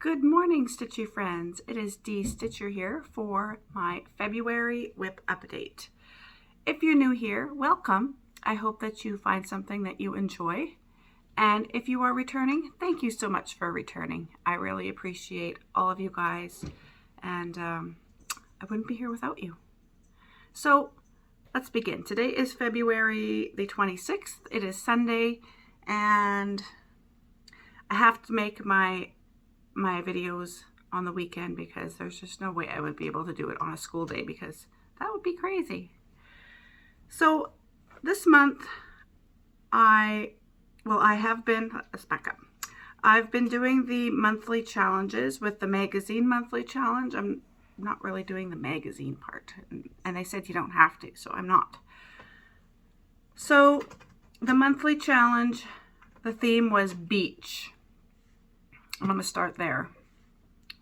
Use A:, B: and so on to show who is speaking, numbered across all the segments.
A: Good morning, Stitchy friends. It is Dee Stitcher here for my February whip update. If you're new here, welcome. I hope that you find something that you enjoy. And if you are returning, thank you so much for returning. I really appreciate all of you guys, and I wouldn't be here without you. So let's begin. Today is February the 26th. It is Sunday, and I have to make my videos on the weekend because there's just no way I would be able to do it on a school day because that would be crazy. So this month let's back up. I've been doing the monthly challenges with the magazine monthly challenge. I'm not really doing the magazine part, and they said you don't have to, so I'm not. So the monthly challenge, the theme was beach. I'm going to start there.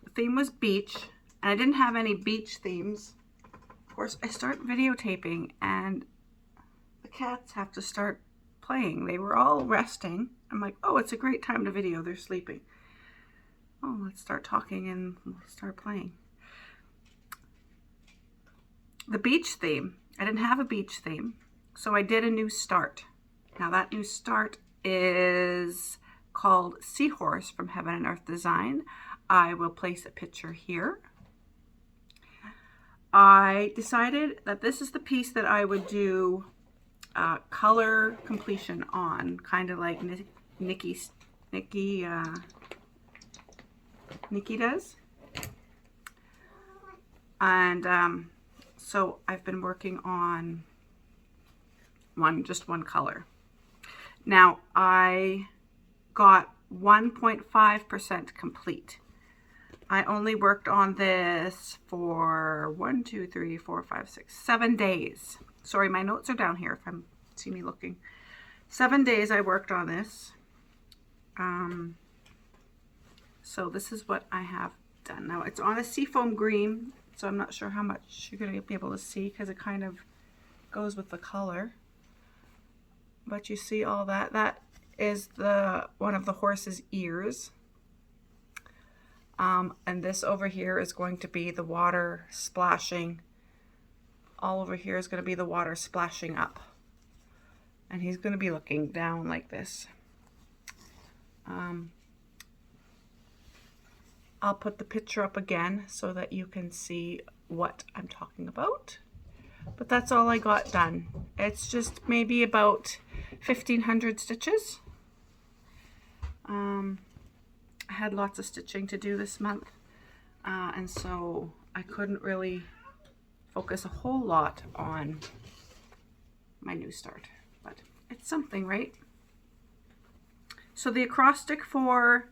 A: The theme was beach, and I didn't have any beach themes. Of course, I start videotaping, and the cats have to start playing. They were all resting. I'm like, oh, it's a great time to video. They're sleeping. Oh, let's start talking and we'll start playing. The beach theme. I didn't have a beach theme, so I did a new start. Now that new start is called Seahorse from Heaven and Earth Design. I will place a picture here. I decided that this is the piece that I would do color completion on, kind of like Nikki does. And so I've been working on just one color. Now I got 1.5% complete. I only worked on this for 7 days. Sorry, my notes are down here if you see me looking. 7 days I worked on this. So this is what I have done. Now it's on a seafoam green, so I'm not sure how much you're going to be able to see because it kind of goes with the color. But you see all that. That is one of the horse's ears. And this over here is going to be the water splashing. All over here is going to be the water splashing up. And he's going to be looking down like this. I'll put the picture up again so that you can see what I'm talking about. But that's all I got done. It's just maybe about 1,500 stitches. I had lots of stitching to do this month, and so I couldn't really focus a whole lot on my new start, but it's something, right? So the acrostic for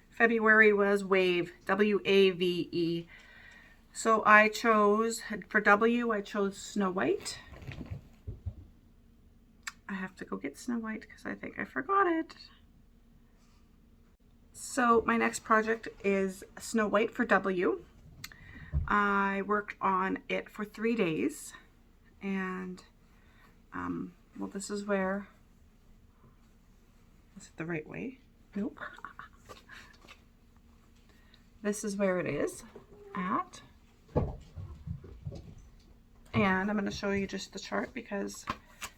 A: February was WAVE, W-A-V-E. So I chose, for W, I chose Snow White. I have to go get Snow White because I think I forgot it. So my next project is Snow White for W. I worked on it for 3 days, and well, this is where, is it the right way? Nope. This is where it is at. And I'm going to show you just the chart because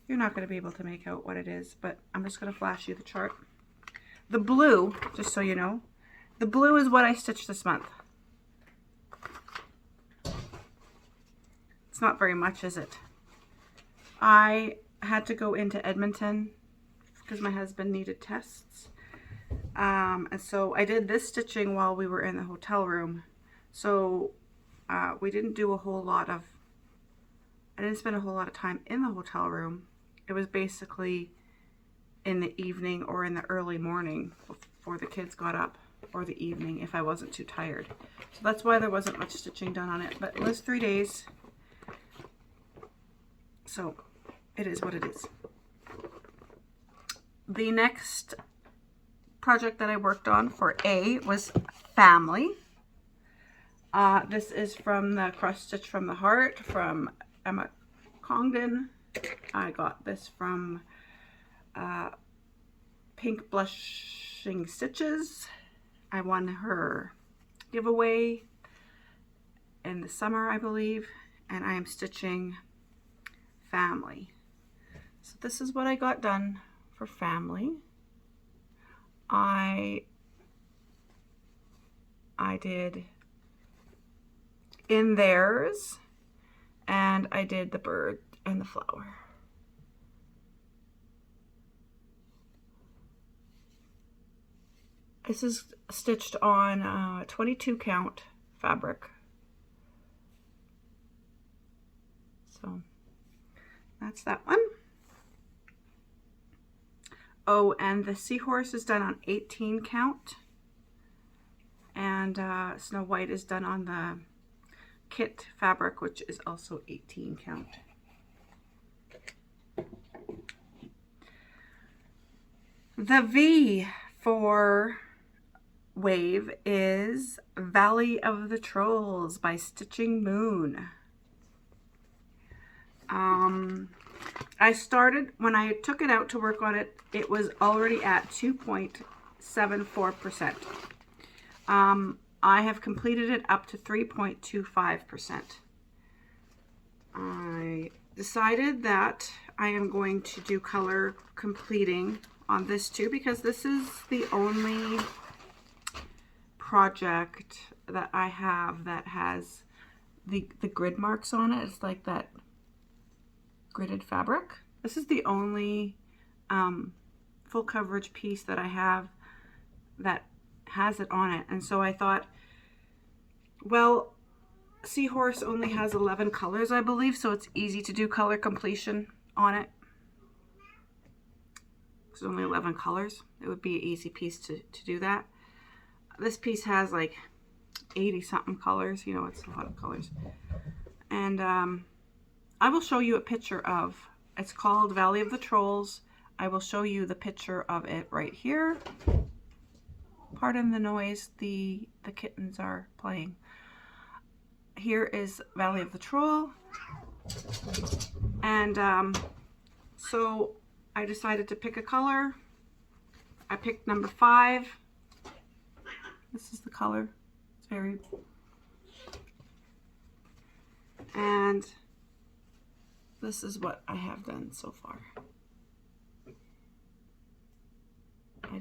A: you're not going to be able to make out what it is, but I'm just going to flash you the chart. The blue, just so you know, the blue is what I stitched this month. It's not very much, is it? I had to go into Edmonton because my husband needed tests. And so I did this stitching while we were in the hotel room. So we didn't do a whole lot of, I didn't spend a whole lot of time in the hotel room. It was basically in the evening or in the early morning before the kids got up, or the evening if I wasn't too tired. So that's why there wasn't much stitching done on it, but it was 3 days. So it is what it is. The next project that I worked on for A was Family. This is from the Cross Stitch from the Heart from Emma Congdon. I got this from Pink Blushing Stitches. I won her giveaway in the summer, I believe, and I am stitching family. So this is what I got done for family. I did in theirs, and I did the bird and the flower. This is stitched on 22 count fabric. So that's that one. Oh, and the seahorse is done on 18 count. And Snow White is done on the kit fabric, which is also 18 count. The V for wave is Valley of the Trolls by Stitching Moon. I started, when I took it out to work on it, it was already at 2.74%. I have completed it up to 3.25%. I decided that I am going to do color completing on this too, because this is the only project that I have that has the grid marks on it. It's like that gridded fabric. This is the only full coverage piece that I have that has it on it. And so I thought, well, Seahorse only has 11 colors, I believe, so it's easy to do color completion on it. There's only 11 colors. It would be an easy piece to do that. This piece has like 80 something colors. You know, it's a lot of colors. And I will show you a picture of, it's called Valley of the Trolls. I will show you the picture of it right here. Pardon the noise, the kittens are playing. Here is Valley of the Troll. And so I decided to pick a color. I picked number 5. This is the color. It's very... And this is what I have done so far. I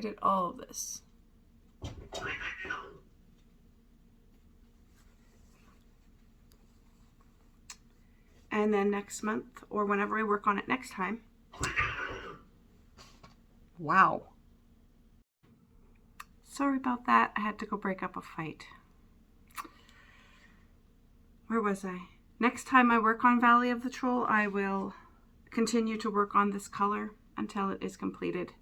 A: did all of this. And then next month, or whenever I work on it next time. Wow. Sorry about that. I had to go break up a fight. Where was I? Next time I work on Valley of the Troll, I will continue to work on this color until it is completed.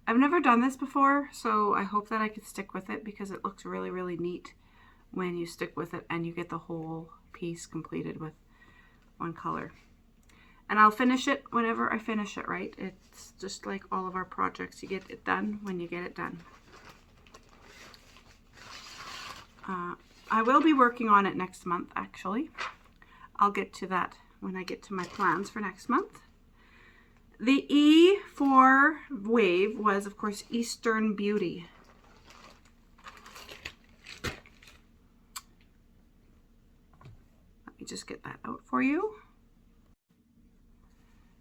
A: I've never done this before, so I hope that I can stick with it because it looks really, really neat when you stick with it and you get the whole piece completed with one color. And I'll finish it whenever I finish it, right? It's just like all of our projects. You get it done when you get it done. I will be working on it next month, actually. I'll get to that when I get to my plans for next month. The E for wave was, of course, Eastern Beauty. Let me just get that out for you.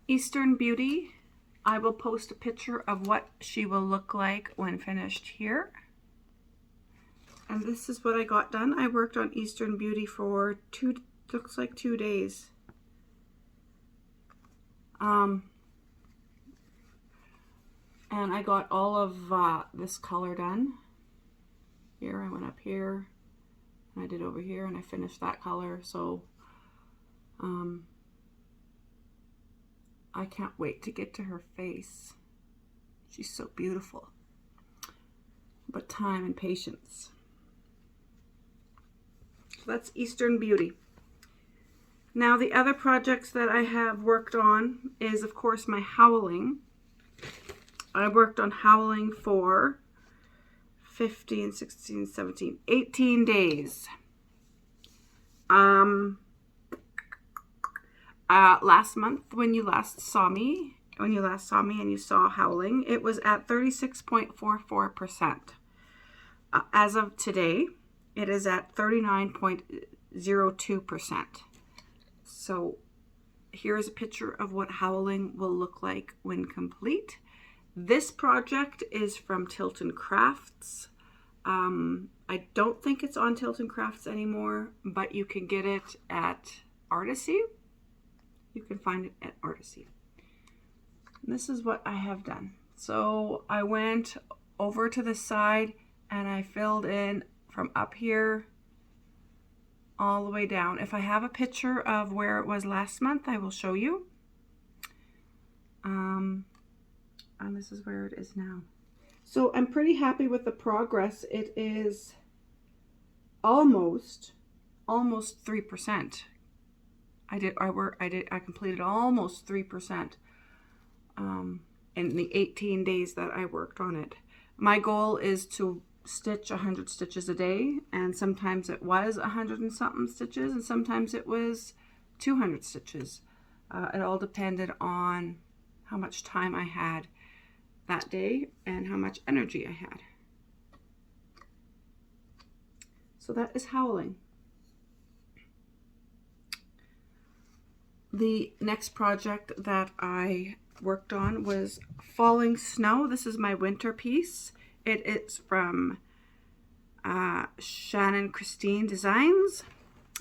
A: Eastern Beauty, I will post a picture of what she will look like when finished here. And this is what I got done. I worked on Eastern Beauty for looks like 2 days. And I got all of this color done. Here, I went up here, and I did over here, and I finished that color. So, I can't wait to get to her face. She's so beautiful. But time and patience. So that's Eastern Beauty. Now the other projects that I have worked on is, of course, my Howling. I worked on Howling for 15, 16, 17, 18 days. Last month when you last saw me and you saw Howling, it was at 36.44%. As of today, it is at 39.02%. So here's a picture of what howling will look like when complete. This project is from Tilton Crafts. I don't think it's on Tilton Crafts anymore, but you can get it at Artisy. You can find it at Artisy. And this is what I have done. So I went over to the side and I filled in from up here all the way down. If I have a picture of where it was last month, I will show you. And this is where it is now. So I'm pretty happy with the progress. It is almost 3%. I completed almost 3% in the 18 days that I worked on it. My goal is to stitch 100 stitches a day, and sometimes it was 100 and something stitches, and sometimes it was 200 stitches. It all depended on how much time I had that day and how much energy I had. So that is howling. The next project that I worked on was falling snow. This is my winter piece. It is from Shannon Christine Designs.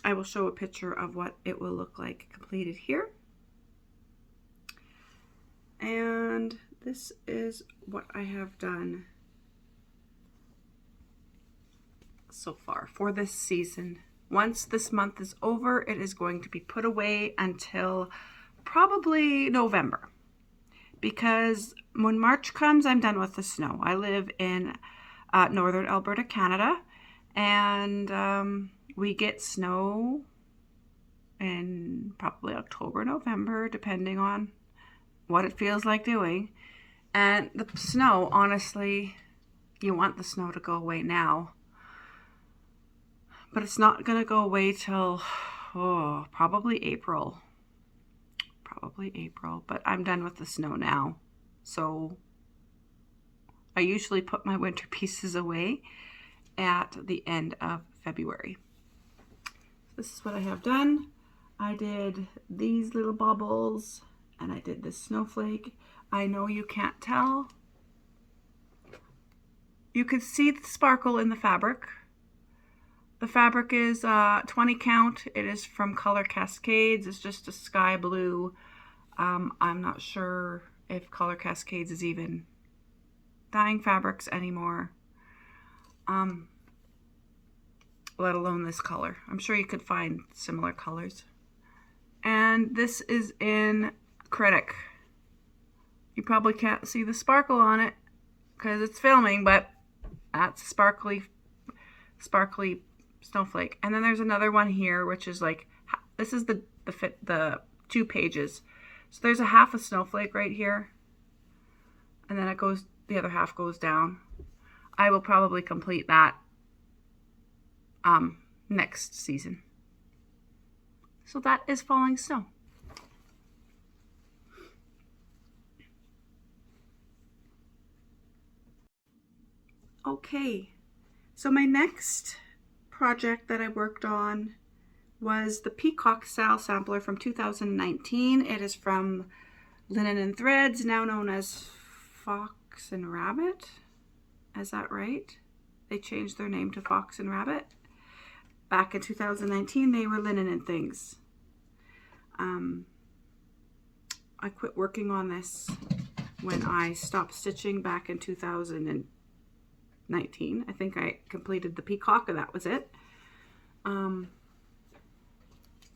A: I will show a picture of what it will look like completed here. And this is what I have done so far for this season. Once this month is over, it is going to be put away until probably November, because when March comes, I'm done with the snow. I live in northern Alberta, Canada, and we get snow in probably October, November, depending on what it feels like doing. And the snow, honestly, you want the snow to go away now. But it's not going to go away till probably April. Probably April. But I'm done with the snow now. So I usually put my winter pieces away at the end of February. This is what I have done. I did these little bubbles and I did this snowflake. I know you can't tell. You could see the sparkle in the fabric. The fabric is 20 count. It is from Color Cascades. It's just a sky blue. I'm not sure if Color Cascades is even dyeing fabrics anymore, let alone this color. I'm sure you could find similar colors. And this is in Critic. You probably can't see the sparkle on it because it's filming, but that's sparkly snowflake. And then there's another one here, which is like, this is the 2 pages. So there's a half a snowflake right here, and then it goes, the other half goes down. I will probably complete that next season. So that is falling snow. Okay, so my next project that I worked on was the Peacock Style Sampler from 2019. It is from Linen and Threads, now known as Fox and Rabbit. Is that right? They changed their name to Fox and Rabbit. Back in 2019, they were Linen and Things. I quit working on this when I stopped stitching back in 2019. I think I completed the peacock and that was it. And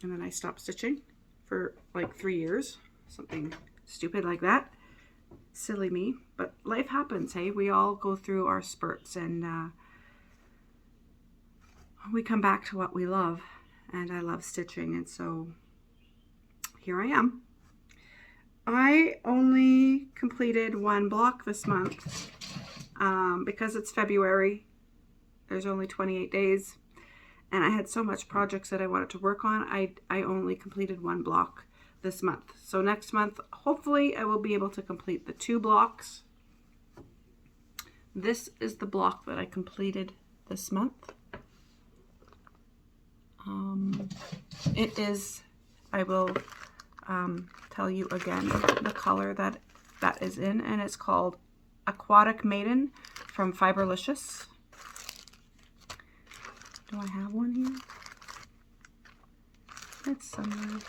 A: then I stopped stitching for like 3 years, something stupid like that. Silly me, but life happens, hey? We all go through our spurts, and we come back to what we love, and I love stitching, and so here I am. I only completed 1 block this month because it's February. There's only 28 days, and I had so much projects that I wanted to work on. I only completed 1 block this month. So next month, hopefully I will be able to complete the 2 blocks. This is the block that I completed this month. It is, I will tell you again the color that is in, and it's called Aquatic Maiden from Fiberlicious. Do I have one here? It's somewhere.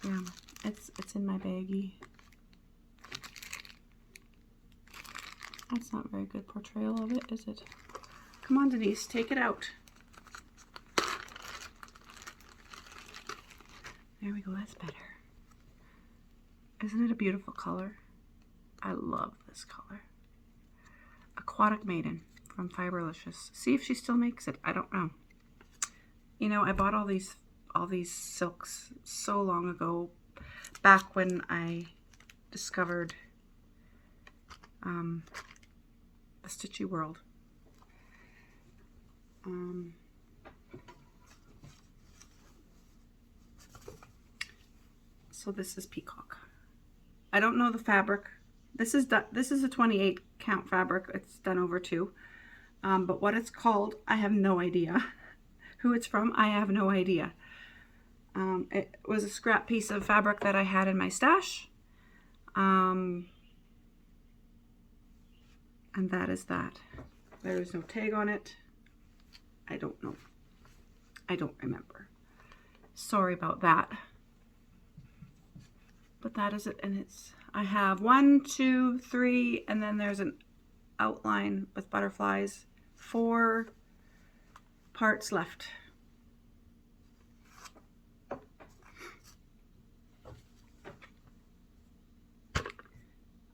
A: Yeah, it's in my baggie. That's not a very good portrayal of it, is it? Come on, Denise, take it out. There we go, that's better. Isn't it a beautiful color? I love this color. Aquatic Maiden from Fiberlicious. See if she still makes it. I don't know. You know, I bought all these silks so long ago, back when I discovered the Stitchy World. So this is Peacock. I don't know the fabric. This is a 28 count fabric. It's done over 2. But what it's called, I have no idea. Who it's from, I have no idea. It was a scrap piece of fabric that I had in my stash. And that is that. There is no tag on it. I don't know. I don't remember. Sorry about that. But that is it, and I have 1, 2, 3, and then there's an outline with butterflies. 4 parts left.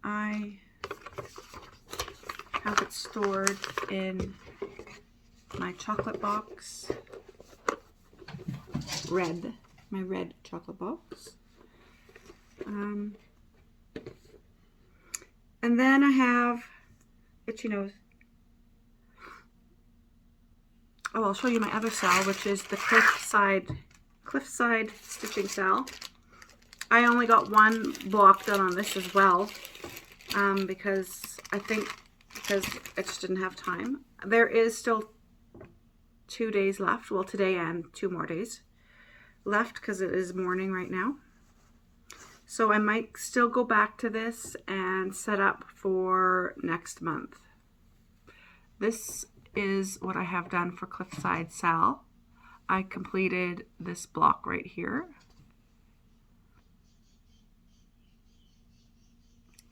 A: I have it stored in my chocolate box. My red chocolate box. And then I have Itchy Nose. Oh, I'll show you my other sal, which is the Cliffside Stitching Sal. I only got 1 block done on this as well, because I just didn't have time. There is still 2 days left. Well, today and 2 more days left, because it is morning right now. So I might still go back to this and set up for next month. This is what I have done for Cliffside Sal. I completed this block right here.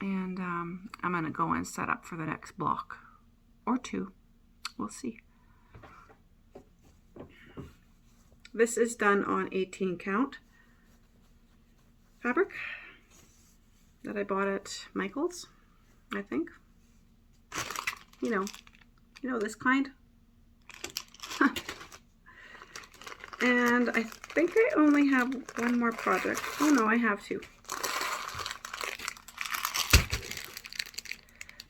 A: And I'm going to go and set up for the next block. Or 2. We'll see. This is done on 18 count fabric that I bought at Michael's, I think. You know this kind. And I think I only have 1 more project. Oh no, I have 2.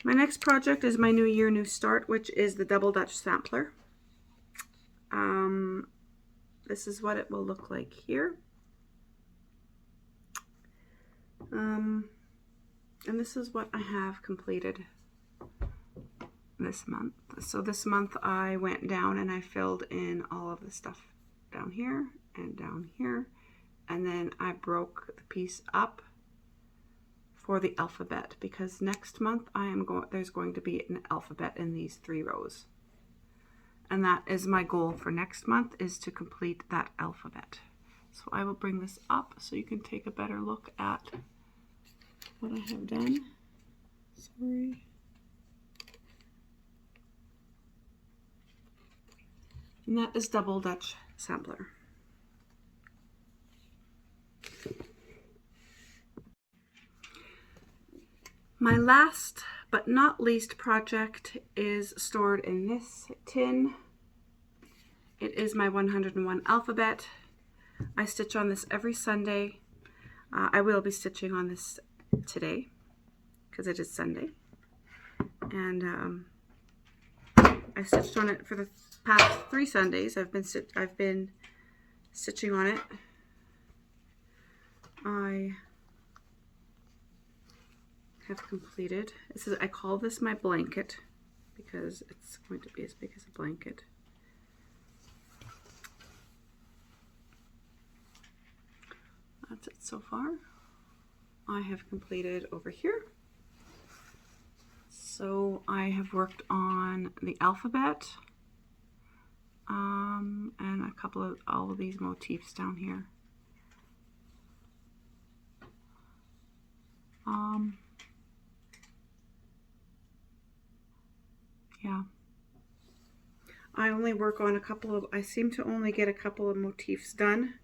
A: My next project is my New Year, New Start, which is the Double Dutch Sampler. This is what it will look like here. And this is what I have completed this month. So this month I went down and I filled in all of the stuff down here and down here, and then I broke the piece up for the alphabet, because next month there's going to be an alphabet in these 3 rows, and that is my goal for next month, is to complete that alphabet. So I will bring this up so you can take a better look at what I have done. Sorry. And that is Double Dutch Sampler. My last but not least project is stored in this tin. It is my 101 alphabet. I stitch on this every Sunday. I will be stitching on this today because it is Sunday. And I stitched on it for the past 3 Sundays. I've been stitching on it. have completed. This is, I call this my blanket because it's going to be as big as a blanket. That's it so far. I have completed over here. So I have worked on the alphabet and a couple of all of these motifs down here. Yeah. I only work on a couple of, I seem to only get a couple of motifs done.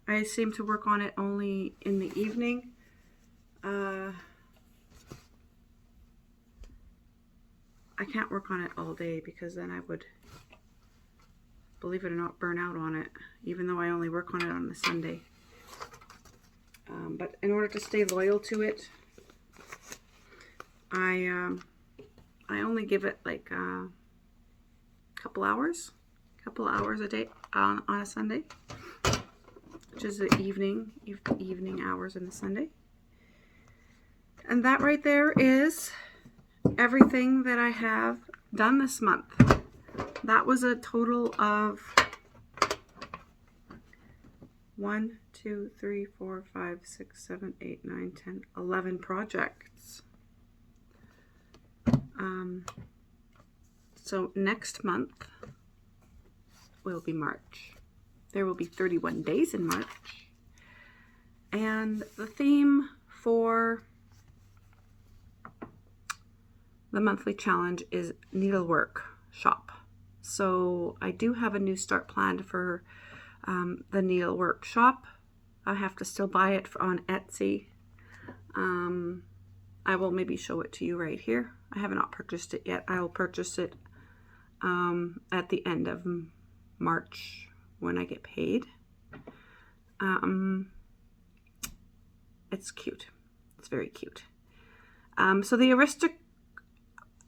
A: I seem to work on it only in the evening. I can't work on it all day because then I would, believe it or not, burn out on it, even though I only work on it on a Sunday. But in order to stay loyal to it, I only give it like a couple hours a day on a Sunday, which is the evening hours in the Sunday. And that right there is everything that I have done this month. That was a total of 1, 2, 3, 4, 5, 6, 7, 8, 9, 10, 11 projects. So next month will be March. There will be 31 days in March. And the theme for the monthly challenge is needlework shop. So I do have a new start planned for the needlework shop. I have to still buy it on Etsy. I will maybe show it to you right here. I have not purchased it yet. I will purchase it at the end of March when I get paid. It's cute. It's very cute. So the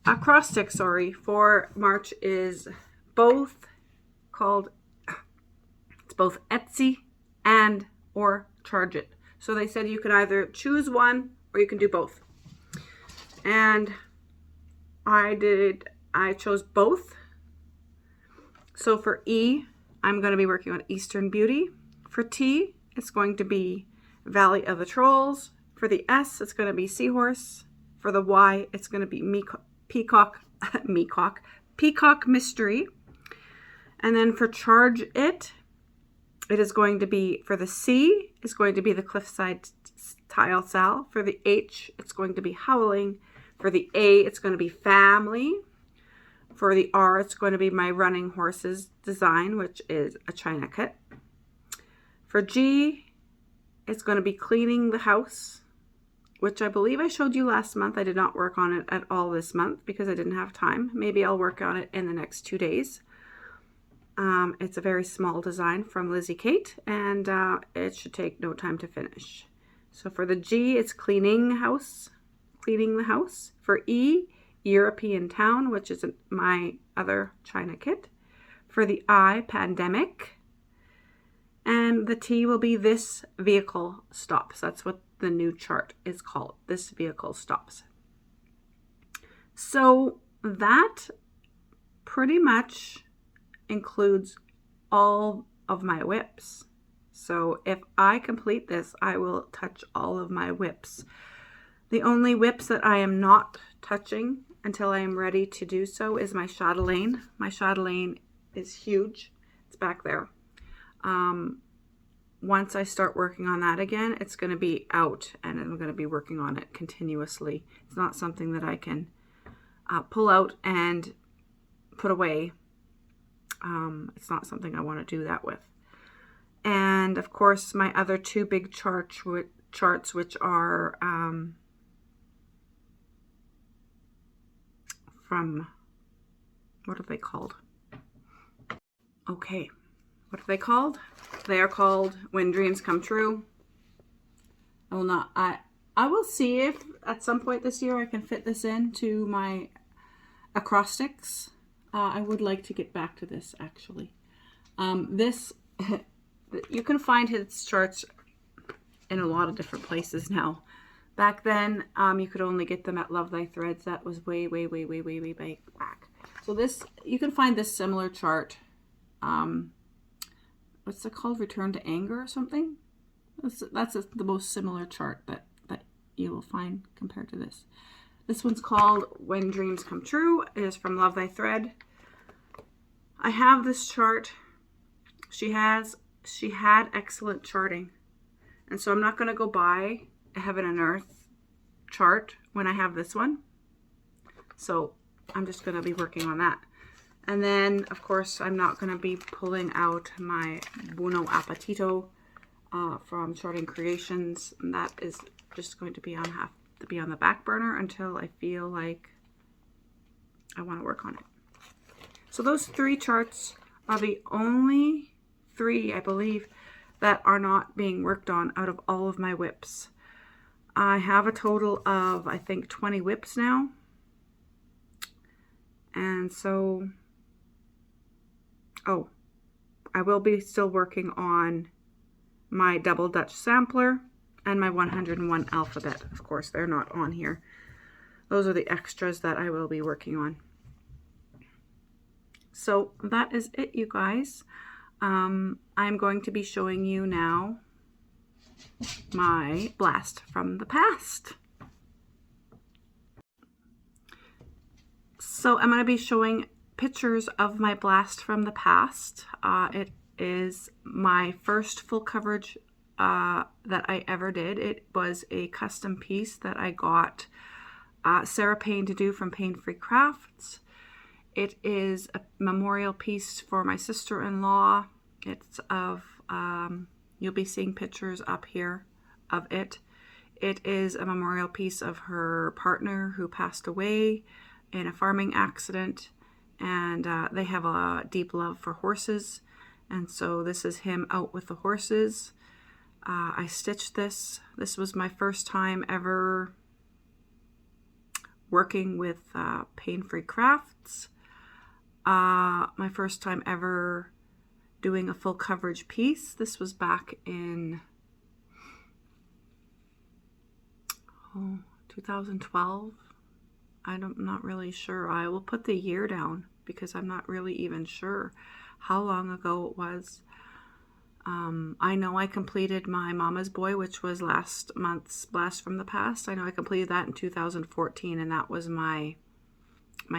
A: acrostic, for March is both called, it's both Etsy and or charge it. So they said you can either choose one or you can do both. And I chose both. So for E, I'm going to be working on Eastern Beauty. For T, it's going to be Valley of the Trolls. For the S, it's going to be Seahorse. For the Y, it's going to be Peacock Mystery. And then for Charge It, it is going to be, for the C, it's going to be the Cliffside Tile Sal. For the H, it's going to be Howling. For the A, it's going to be Family. For the R, it's going to be my Running Horses design, which is a China kit. For G, it's going to be Cleaning the House, which I believe I showed you last month. I did not work on it at all this month because I didn't have time. Maybe I'll work on it in the next 2 days. It's a very small design from Lizzie Kate, and it should take no time to finish. So for the G, it's Cleaning the House. For E, European Town, which is my other China kit. For the I, Pandemic. And the T will be This Vehicle Stops. That's what the new chart is called. This Vehicle Stops. So that pretty much includes all of my whips. So if I complete this, I will touch all of my whips. The only whips that I am not touching until I am ready to do so is my chatelaine. My chatelaine is huge. It's back there. Once I start working on that again, it's going to be out and I'm going to be working on it continuously. It's not something that I can pull out and put away. It's not something I want to do that with. And of course, my other two big charts, which are from, what are they called? Okay, what are they called? They are called When Dreams Come True. I will see if at some point this year I can fit this into my acrostics. I would like to get back to this actually. This, you can find his charts in a lot of different places now. Back then, you could only get them at Love Thy Threads. That was way back. So this, you can find this similar chart. What's it called? Return to Anger or something? That's the most similar chart that you will find compared to this. This one's called When Dreams Come True. It is from Love Thy Thread. I have this chart. She had excellent charting. And so I'm not going to go buy a Heaven and Earth chart when I have this one. So I'm just going to be working on that. And then, of course, I'm not going to be pulling out my Buono Appetito from Charting Creations. And that is just going to be on the back burner until I feel like I want to work on it. So those 3 charts are the only 3, I believe, that are not being worked on out of all of my whips. I have a total of, I think, 20 whips now. And so, oh, I will be still working on my double Dutch sampler and my 101 alphabet. Of course, they're not on here. Those are the extras that I will be working on. So that is it, you guys. I'm going to be showing you now my blast from the past. So I'm going to be showing pictures of my blast from the past. It is my first full coverage that I ever did. It was a custom piece that I got Sarah Payne to do from Pain Free Crafts. It is a memorial piece for my sister-in-law. It's of, you'll be seeing pictures up here of it. It is a memorial piece of her partner who passed away in a farming accident, and they have a deep love for horses. And so this is him out with the horses. I stitched this. This was my first time ever working with Pain Free Crafts. My first time ever doing a full coverage piece. This was back in 2012. I'm not really sure. I will put the year down because I'm not really even sure how long ago it was. I know I completed my Mama's Boy, which was last month's Blast from the Past. I know I completed that in 2014, and that was my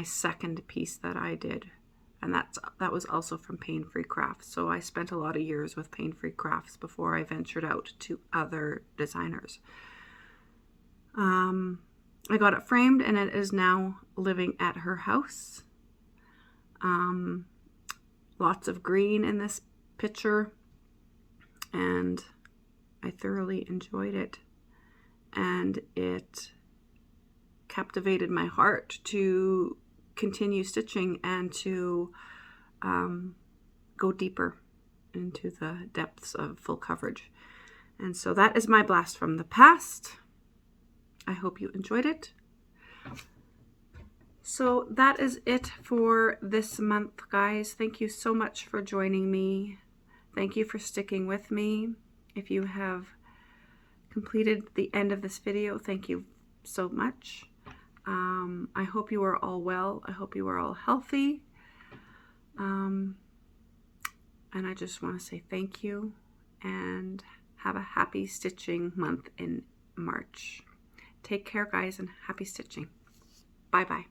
A: second piece that I did. And that was also from Pain Free Crafts. So I spent a lot of years with Pain Free Crafts before I ventured out to other designers. I got it framed, and it is now living at her house. Lots of green in this picture, and I thoroughly enjoyed it. And it captivated my heart to continue stitching and to go deeper into the depths of full coverage. And so that is my blast from the past. I hope you enjoyed it. So that is it for this month, guys. Thank you so much for joining me. Thank you for sticking with me. If you have completed the end of this video, thank you so much. I hope you are all well. I hope you are all healthy. And I just want to say thank you and have a happy stitching month in March. Take care, guys, and happy stitching. Bye-bye.